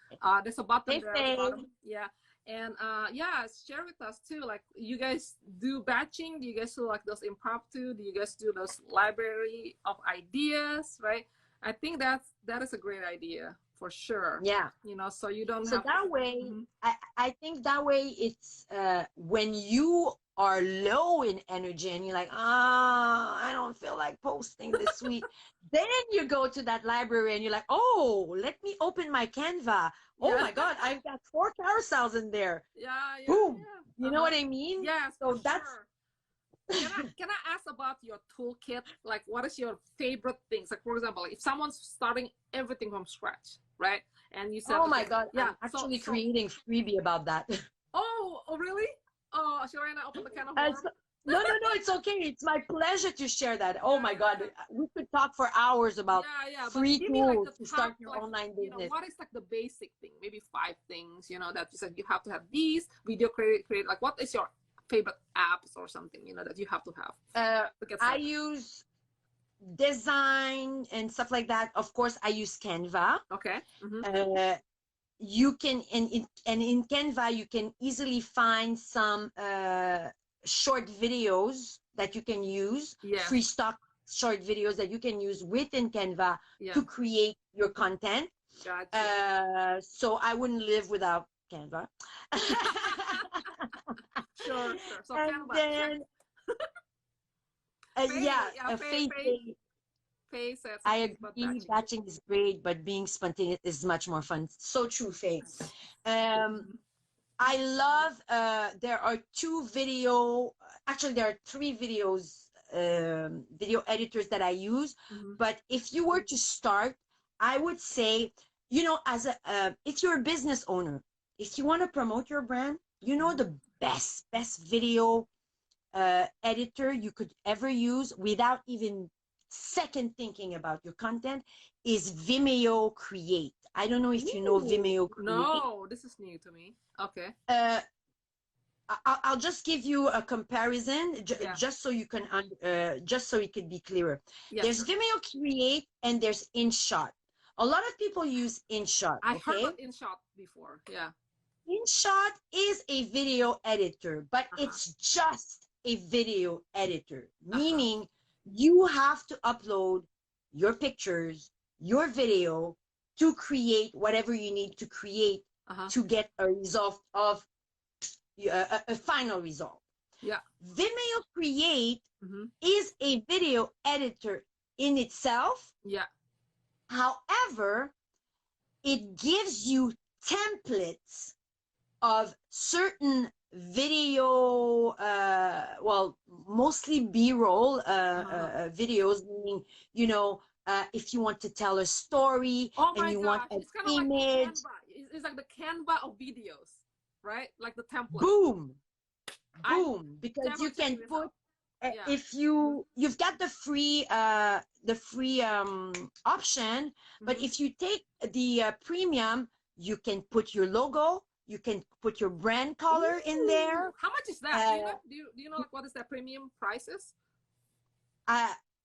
Speaker 1: There's a button there at the bottom. Yeah. And yeah, share with us too. Like, you guys do batching? Do you guys do like those impromptu? Do you guys do those library of ideas? Right? I think that is a great idea for sure.
Speaker 2: Yeah.
Speaker 1: You know, so you don't.
Speaker 2: So
Speaker 1: have
Speaker 2: that way, I think that way it's when you are low in energy and you're like, I don't feel like posting this week. Then you go to that library and you're like, oh, let me open my Canva. Oh my God, I've got 4 carousels in there. Boom. You know what I mean?
Speaker 1: Yeah.
Speaker 2: So that's.
Speaker 1: Can I ask about your toolkit? Like, what is your favorite things? Like, for example, if someone's starting everything from scratch, right? And you said,
Speaker 2: oh my God, I'm actually creating freebie about that.
Speaker 1: Oh, really? Oh, should I not open the can of worms?
Speaker 2: No, it's okay. It's my pleasure to share that. Oh my God, we could talk for hours about free tools to start your online business.
Speaker 1: You know, what is like the basic thing? Maybe 5 things, you know, that you said you have to have these video create. Like, what is your favorite apps or something, you know, that you have to have?
Speaker 2: I use design and stuff like that. Of course, I use Canva.
Speaker 1: Okay.
Speaker 2: You can in Canva you can easily find some short videos that you can use, free stock short videos that you can use within Canva to create your content.
Speaker 1: Gotcha.
Speaker 2: So I wouldn't live without Canva.
Speaker 1: Sure. So
Speaker 2: and
Speaker 1: Canva.
Speaker 2: then
Speaker 1: Face.
Speaker 2: I agree, batching is great, but being spontaneous is much more fun. So true, Faye. I love, there are 2 video, actually there are 3 videos, video editors that I use. But if you were to start, I would say, you know, as if you're a business owner, if you want to promote your brand, you know, the best video editor you could ever use without even second thinking about your content is Vimeo Create. I don't know if you know Vimeo Create.
Speaker 1: No, this is new to me. Okay.
Speaker 2: I'll just give you a comparison, just so you can, just so it could be clearer. There's Vimeo Create and there's InShot. A lot of people use InShot.
Speaker 1: I heard of InShot before. Yeah.
Speaker 2: InShot is a video editor, but it's just a video editor, meaning you have to upload your pictures, your video to create whatever you need to create to get a result of a final result.
Speaker 1: Yeah.
Speaker 2: Vimeo Create is a video editor in itself. Yeah. However, it gives you templates of certain video, well, mostly B-roll videos, meaning, you know, if you want to tell a story and you want an image.
Speaker 1: Like it's like the Canva of videos, right? Like the template.
Speaker 2: Boom. Because you can put, if you've got the free option, but if you take the premium, you can put your logo, you can put your brand color in there.
Speaker 1: How much is that? Do you know like what is that premium prices?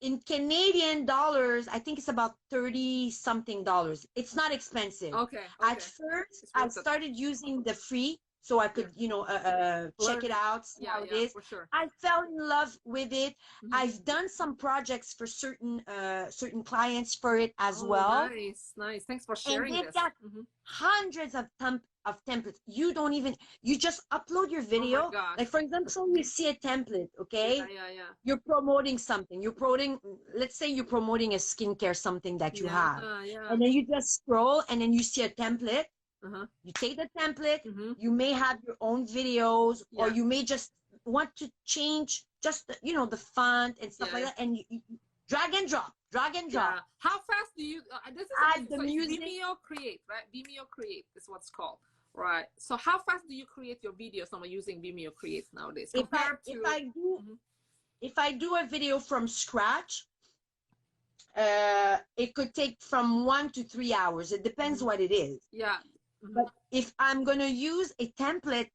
Speaker 2: In Canadian dollars, I think it's about $30-something. It's not expensive.
Speaker 1: Okay.
Speaker 2: At first, I started using the free so I could, you know, check it out, see how it is.
Speaker 1: For sure.
Speaker 2: I fell in love with it. I've done some projects for certain clients for it as well.
Speaker 1: Nice. Thanks for sharing
Speaker 2: and
Speaker 1: this.
Speaker 2: Got hundreds of templates. You don't even, you just upload your
Speaker 1: Oh
Speaker 2: video.
Speaker 1: my gosh.
Speaker 2: Like, for example, you see a template, okay?
Speaker 1: Yeah.
Speaker 2: You're promoting something. You're promoting, let's say you're promoting a skincare, something that you have.
Speaker 1: Yeah.
Speaker 2: And then you just scroll and then you see a template. You take the template,
Speaker 1: Mm-hmm.
Speaker 2: you may have your own videos, or
Speaker 1: Yeah.
Speaker 2: you may just want to change just, you know, the font and stuff like that. And you drag and drop.
Speaker 1: Yeah. How fast do you, this is
Speaker 2: Add the music.
Speaker 1: Vimeo Create, right? Vimeo Create is what's called. Right. So how fast do you create your videos when using Vimeo Create nowadays compared to?
Speaker 2: If I do a video from scratch, it could take from 1 to 3 hours. It depends what it is.
Speaker 1: Yeah.
Speaker 2: But if I'm gonna use a template,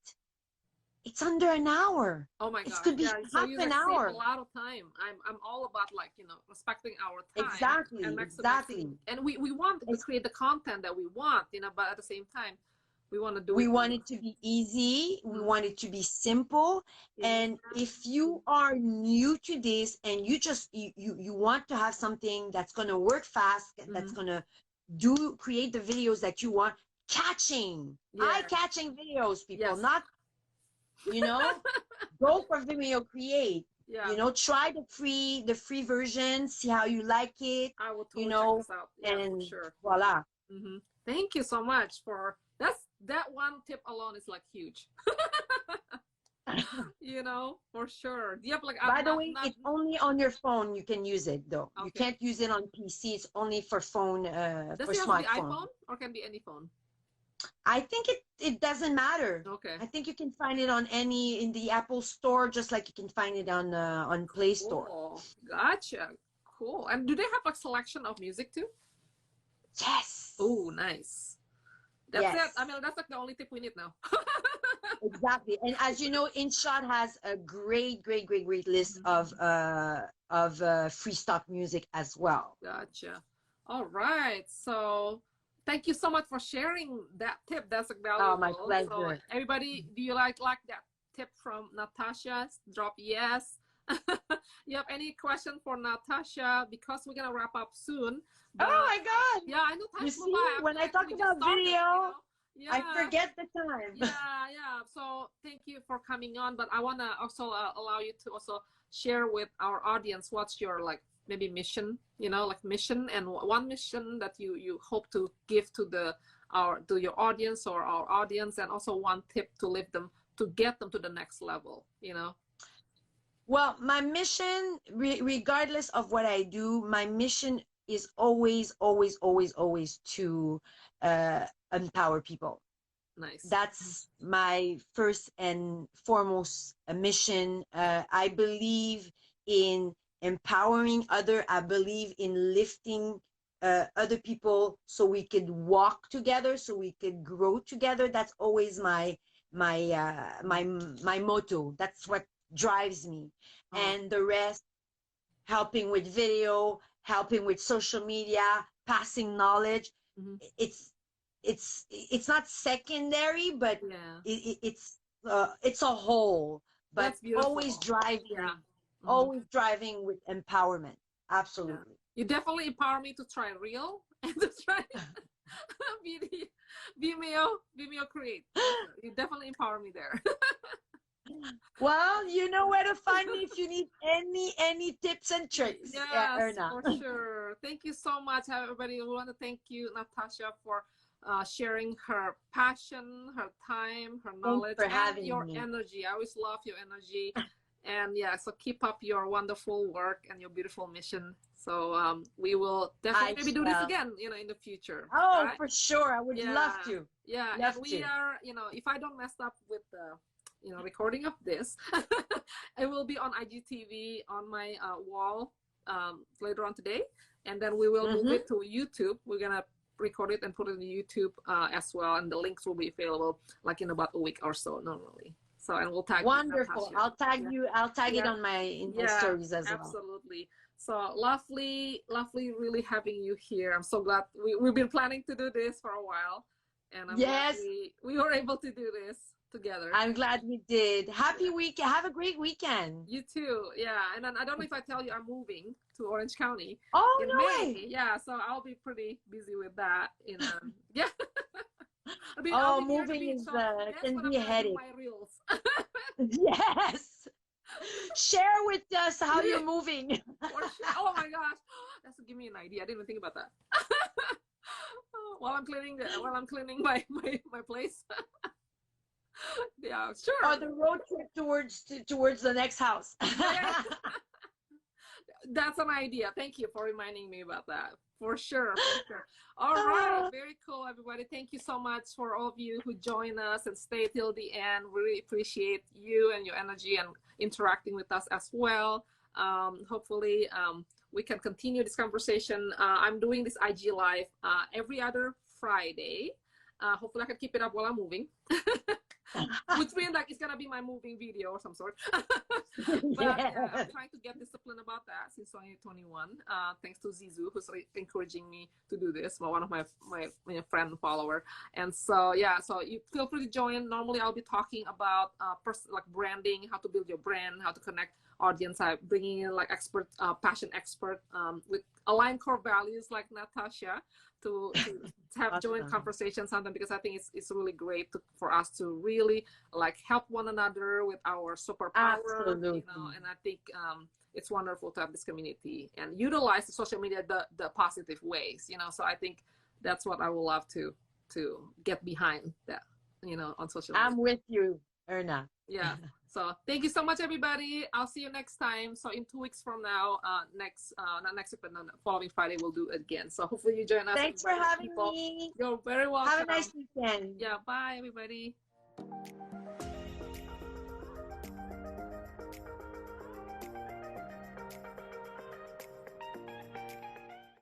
Speaker 2: it's under an hour.
Speaker 1: Oh my god!
Speaker 2: It could be half an hour.
Speaker 1: Save a lot of time. I'm all about, like, you know, respecting our time.
Speaker 2: Exactly.
Speaker 1: And
Speaker 2: exactly.
Speaker 1: And we want to create the content that we want, you know, but at the same time, we want to do.
Speaker 2: We want it to be easy. We want it to be simple. And if you are new to this and you just you want to have something that's gonna work fast, that's gonna create the videos that you want, eye-catching videos, people, not, you know, go for Vimeo Create. You know, try the free version, see how you like it.
Speaker 1: I will totally
Speaker 2: you know,
Speaker 1: check this out. Yeah,
Speaker 2: and
Speaker 1: for sure.
Speaker 2: Voila.
Speaker 1: Thank you so much for that one tip alone is like huge. You know, for sure. Do you have, like,
Speaker 2: by the way, it's only on your phone you can use it, though. You can't use it on PC. It's only for phone,
Speaker 1: Does
Speaker 2: for
Speaker 1: it have
Speaker 2: smartphone.
Speaker 1: to be iPhone or can be any phone?
Speaker 2: I think it doesn't matter.
Speaker 1: Okay.
Speaker 2: I think you can find it on in the Apple Store, just like you can find it on Play Store.
Speaker 1: Cool. Gotcha. Cool. And do they have a selection of music too?
Speaker 2: Yes.
Speaker 1: Oh, nice. That's it. I mean, that's like the only tip we need now.
Speaker 2: Exactly. And as you know, InShot has a great list of free stock music as well.
Speaker 1: Gotcha. All right. So thank you so much for sharing that tip. That's valuable.
Speaker 2: Oh, my pleasure.
Speaker 1: So everybody, do you like that tip from Natacha? Drop yes. You have any question for Natacha? Because we're gonna wrap up soon.
Speaker 2: But, oh my God!
Speaker 1: Yeah, I know time.
Speaker 2: You see, when I talk about video, I forget the time.
Speaker 1: Yeah. So thank you for coming on. But I wanna also allow you to also share with our audience what's your, like, maybe mission, you know, like mission, and one mission that you hope to give to your audience or our audience, and also one tip to get them to the next level, you know.
Speaker 2: Well, my mission, regardless of what I do, my mission is always to empower people.
Speaker 1: Nice.
Speaker 2: That's my first and foremost mission. I believe in empowering I believe in lifting other people so we could walk together, so we could grow together. That's always my motto. That's what drives me. And the rest, helping with video, helping with social media, passing knowledge. It's not secondary, but it's a whole. But always driving, always driving with empowerment. Absolutely.
Speaker 1: You definitely empower me to try Reel and to try Vimeo Create. You definitely empower me there.
Speaker 2: Well, you know where to find me if you need any tips and tricks.
Speaker 1: Yes,
Speaker 2: Erna.
Speaker 1: for sure. Thank you so much, everybody. We want to thank you, Natacha, for sharing her passion, her time, her knowledge, and your energy. I always love your energy. And yeah, so keep up your wonderful work and your beautiful mission. So we will definitely maybe do this again, you know, in the future.
Speaker 2: Oh, right? For sure. I would love to.
Speaker 1: Yeah, and we are, you know, if I don't mess up with the, you know, recording of this, it will be on IGTV on my wall later on today, and then we will move it to YouTube. We're gonna record it and put it on YouTube as well, and the links will be available like in about a week or so normally. So, and we'll tag.
Speaker 2: Wonderful. I'll tag you. I'll tag it on my Insta stories as well.
Speaker 1: Absolutely. So lovely, really having you here. I'm so glad we've been planning to do this for a while, and I'm glad we were able to do this together.
Speaker 2: I'm glad we did. Happy weekend. Have a great weekend.
Speaker 1: You too. Yeah. And then I don't know if I tell you I'm moving to Orange County.
Speaker 2: Oh,
Speaker 1: in
Speaker 2: no
Speaker 1: May.
Speaker 2: way.
Speaker 1: Yeah. So I'll be pretty busy with that. Yeah. I'll
Speaker 2: Oh,
Speaker 1: be near the
Speaker 2: moving
Speaker 1: beach,
Speaker 2: is
Speaker 1: so that's
Speaker 2: can
Speaker 1: when I'm
Speaker 2: be a
Speaker 1: gonna do
Speaker 2: headache.
Speaker 1: my reels.
Speaker 2: Yes. Share with us how you're moving.
Speaker 1: For sure. Oh my gosh, that's give me an idea. I didn't even think about that. While I'm cleaning my place. Yeah, sure.
Speaker 2: Or the road trip towards the next house.
Speaker 1: Yeah. That's an idea. Thank you for reminding me about that. For sure, for sure. All right, very cool, everybody. Thank you so much for all of you who join us and stay till the end. We really appreciate you and your energy and interacting with us as well. Hopefully, we can continue this conversation. I'm doing this IG live every other Friday. Hopefully, I can keep it up while I'm moving. Which means like it's gonna be my moving video or some sort. But yeah, I'm trying to get disciplined about that since 2021. Thanks to Zizu, who's encouraging me to do this. One of my friend and follower. And so yeah, so you feel free to join. Normally I'll be talking about like branding, how to build your brand, how to connect audience. I'm bringing in like expert, passion expert with aligned core values like Natacha to have
Speaker 2: Awesome.
Speaker 1: joint conversations sometimes, because I think it's really great for us to really like help one another with our superpower.
Speaker 2: Absolutely.
Speaker 1: You know, and I think it's wonderful to have this community and utilize the social media the positive ways. You know, so I think that's what I would love to get behind that. You know, on social media.
Speaker 2: I'm with you, Erna.
Speaker 1: Yeah. So thank you so much, everybody. I'll see you next time. So in 2 weeks from now, not next week, but the following Friday, we'll do it again. So hopefully you join us.
Speaker 2: Thanks for having me.
Speaker 1: You're very welcome.
Speaker 2: Have a nice weekend.
Speaker 1: Yeah. Bye, everybody.